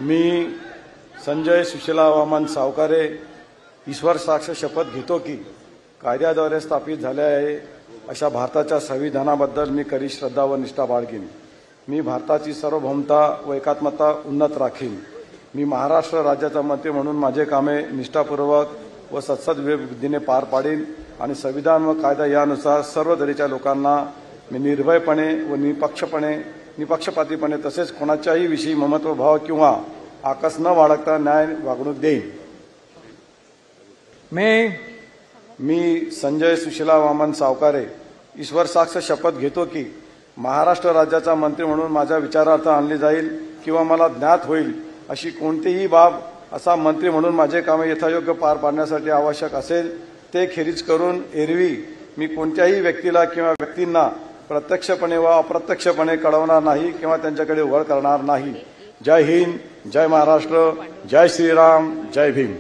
मी संजय सुशीला वामन सावकारे ईश्वर साक्ष शपथ घेतो की कायद्याद्वारे स्थापित झाले आहे अशा भारताच्या संविधानाबद्दल मी खरी श्रद्धा व निष्ठा बाळगीन। मी भारताची सार्वभौमता व एकात्मता उन्नत राखीन। मी महाराष्ट्र राज्याचा मंत्री म्हणून माझे कामे निष्ठापूर्वक व सत्सदविधीने पार पाडीन आणि संविधान व कायदा यानुसार सर्व दरीच्या लोकांना मी निर्भयपणे व निपक्षपातीपणे तसेच कोणाच्याही विषयी ममत्वभाव किंवा आकस न बाळगता न्याय वागणूक देईन। मी संजय सुशीला वामन सावकारे ईश्वर साक्ष शपथ घेतो की महाराष्ट्र राज्याचा मंत्री म्हणून माझ्या विचारार्थ आणली जाईल किंवा मला ज्ञात होईल अशी कोणतीही बाब असा मंत्री म्हणून माझे कामे यथायोग्य पार पाडण्यासाठी आवश्यक असेल ते खेरीज करून एरवी मी कोणत्याही व्यक्तीला किंवा व्यक्तींना प्रत्यक्षपणे व अप्रत्यक्षपणे कळवणार नाही किंवा त्यांच्याकडे वळ करणार नाही। जय हिंद, जय महाराष्ट्र, जय श्रीराम, जय भीम।